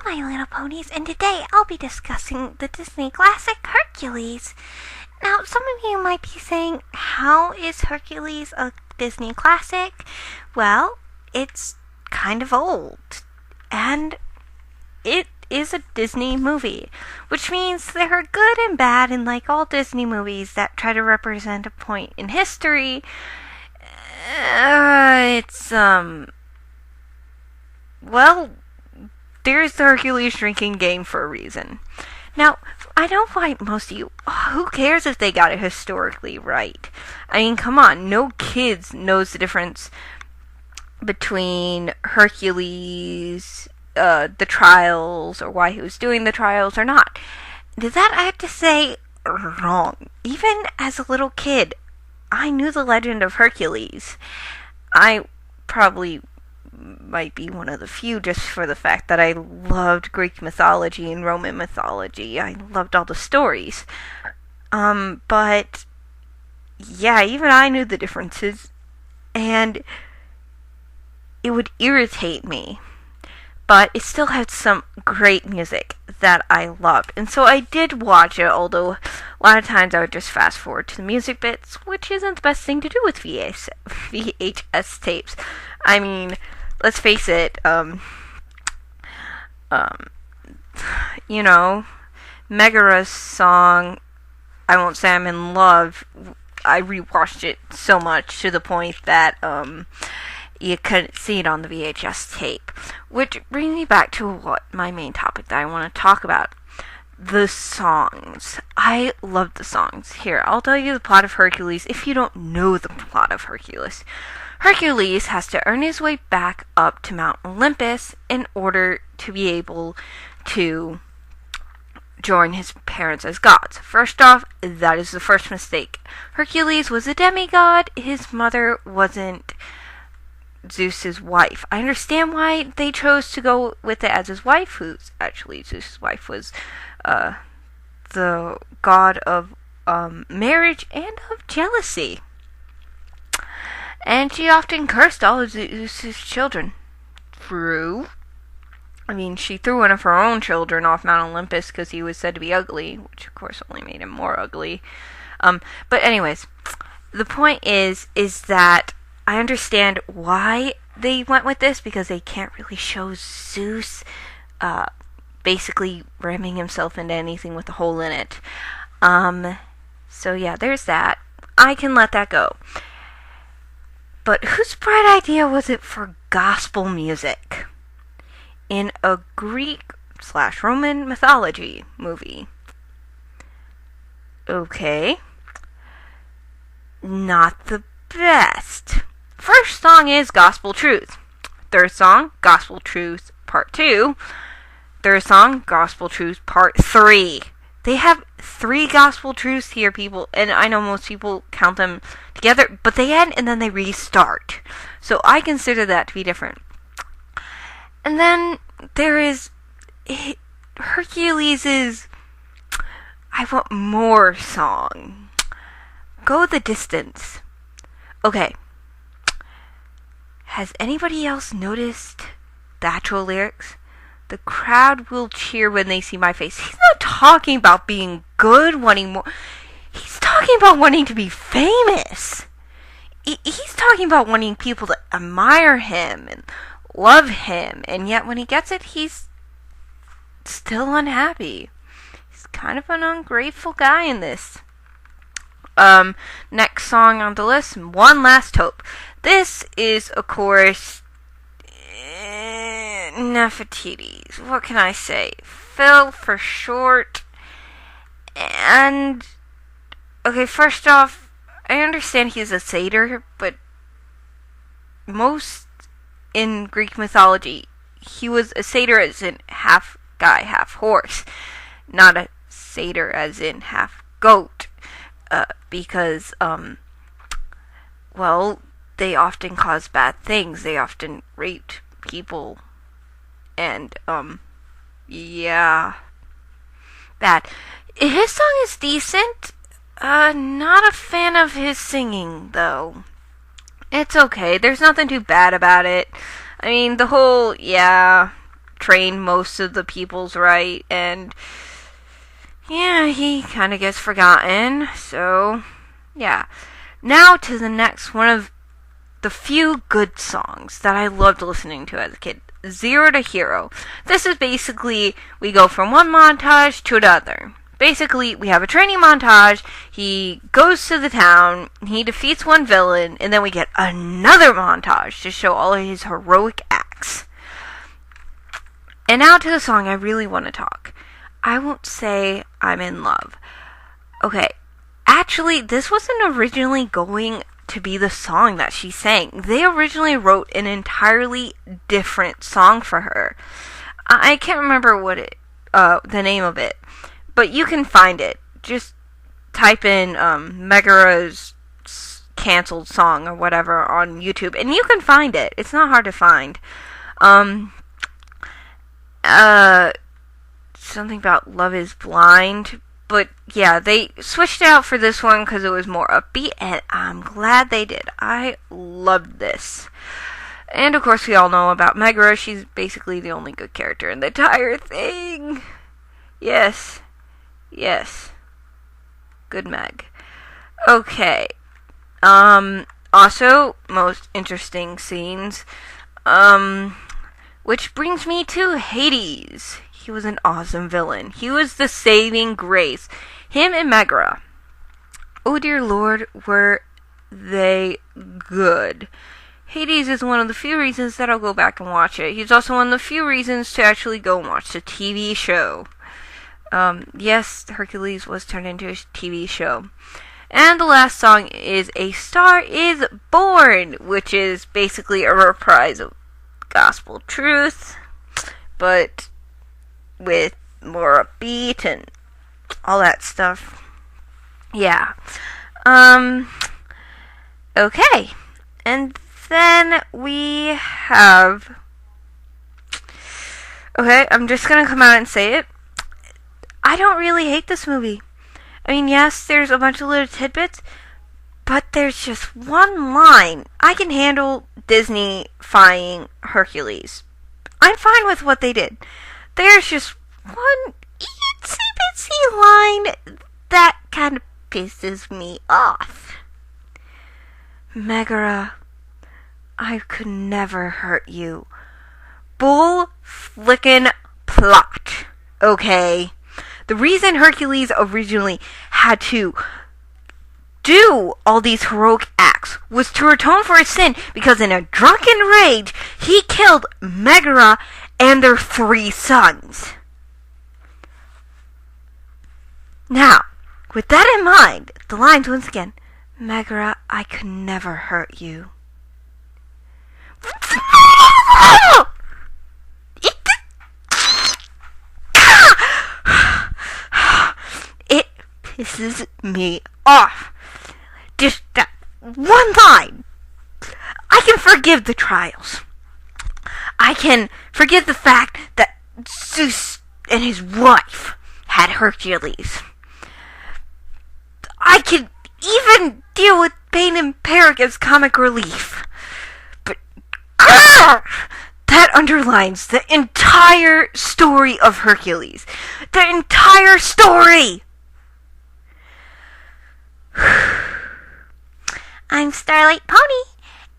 my little ponies, and today I'll be discussing the Disney classic Hercules. Now, some of you might be saying, how is Hercules a Disney classic? Well, it's kind of old, and it is a Disney movie, which means there are good and bad, and like all Disney movies that try to represent a point in history, there's the Hercules drinking game for a reason. Now, I know why most of you, who cares if they got it historically right? I mean, come on, no kids knows the difference between Hercules, the trials, or why he was doing the trials or not. Did that, I have to say, wrong. Even as a little kid, I knew the legend of Hercules. I probably might be one of the few just for the fact that I loved Greek mythology and Roman mythology. I loved all the stories. But yeah, even I knew the differences, and it would irritate me. But it still had some great music that I loved. And so I did watch it, although a lot of times I would just fast forward to the music bits, which isn't the best thing to do with VHS tapes. I mean, let's face it, Megara's song, I Won't Say I'm in Love, I rewatched it so much to the point that, you couldn't see it on the VHS tape. Which brings me back to what my main topic that I want to talk about. The songs. I love the songs. Here, I'll tell you the plot of Hercules if you don't know the plot of Hercules. Hercules has to earn his way back up to Mount Olympus in order to be able to join his parents as gods. First off, that is the first mistake. Hercules was a demigod. His mother wasn't Zeus's wife. I understand why they chose to go with it as his wife, who's actually Zeus's wife was the god of marriage and of jealousy. And she often cursed all of Zeus's children. True. I mean, she threw one of her own children off Mount Olympus because he was said to be ugly, which of course only made him more ugly. But anyways, the point is that I understand why they went with this, because they can't really show Zeus basically ramming himself into anything with a hole in it. So yeah, there's that. I can let that go. But whose bright idea was it for gospel music in a Greek/Roman mythology movie? Okay. Not the best. First song is Gospel Truth. Third song, Gospel Truth Part 2. Third song, Gospel Truth Part 3. They have 3 gospel truths here, people, and I know most people count them together, but they end and then they restart. So I consider that to be different. And then there is Hercules' I Want More song. Go the Distance. Okay. Has anybody else noticed the actual lyrics? The crowd will cheer when they see my face. He's not talking about being good, wanting more. He's talking about wanting to be famous. He's talking about wanting people to admire him and love him. And yet when he gets it, he's still unhappy. He's kind of an ungrateful guy in this. Next song on the list, One Last Hope. This is, of course, Nefertiti's. What can I say? Phil for short. And, okay, first off, I understand he's a satyr, but most in Greek mythology, he was a satyr as in half guy, half horse. Not a satyr as in half goat. Because, they often cause bad things. They often raped people. And, bad. His song is decent. Not a fan of his singing, though. It's okay. There's nothing too bad about it. I mean, the whole, train most of the peoples right, and yeah, he kind of gets forgotten. So, yeah. Now to the next one of the few good songs that I loved listening to as a kid. Zero to Hero. This is basically, we go from one montage to another. Basically, we have a training montage, he goes to the town, he defeats one villain, and then we get another montage to show all of his heroic acts. And now to the song I really want to talk. I Won't Say I'm in Love. Okay, actually, this wasn't originally going to be the song that she sang. They originally wrote an entirely different song for her. I can't remember the name of it, but you can find it. Just type in Megara's canceled song or whatever on YouTube, and you can find it. It's not hard to find. Something about Love is Blind. But yeah, they switched it out for this one because it was more upbeat, and I'm glad they did. I loved this. And of course, we all know about Megara. She's basically the only good character in the entire thing. Yes. Yes. Good Meg. Okay. Also, most interesting scenes. Which brings me to Hades. He was an awesome villain. He was the saving grace. Him and Megara. Oh dear Lord, were they good. Hades is one of the few reasons that I'll go back and watch it. He's also one of the few reasons to actually go and watch the TV show. Yes, Hercules was turned into a TV show. And the last song is A Star Is Born, which is basically a reprise of Gospel Truth, but with more upbeat and all that stuff. Yeah. Okay. And then we have... Okay, I'm just gonna come out and say it. I don't really hate this movie. I mean, yes, there's a bunch of little tidbits, but there's just one line. I can handle Disney-fying Hercules. I'm fine with what they did. There's just one itsy-bitsy line that kind of pisses me off. Megara, I could never hurt you. Bull-flickin' plot, okay? The reason Hercules originally had to do all these heroic acts was to atone for his sin, because in a drunken rage, he killed Megara and their 3 sons. Now, with that in mind, the lines once again, Megara, I could never hurt you. It pisses me off. Just that one line. I can forgive the trials. I can forgive the fact that Zeus and his wife had Hercules. I can even deal with Pain and Peric as comic relief. But that underlines the entire story of Hercules. The entire story! I'm Starlight Pony,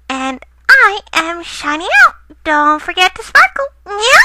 and I am shining out. Don't forget to sparkle. Yeah?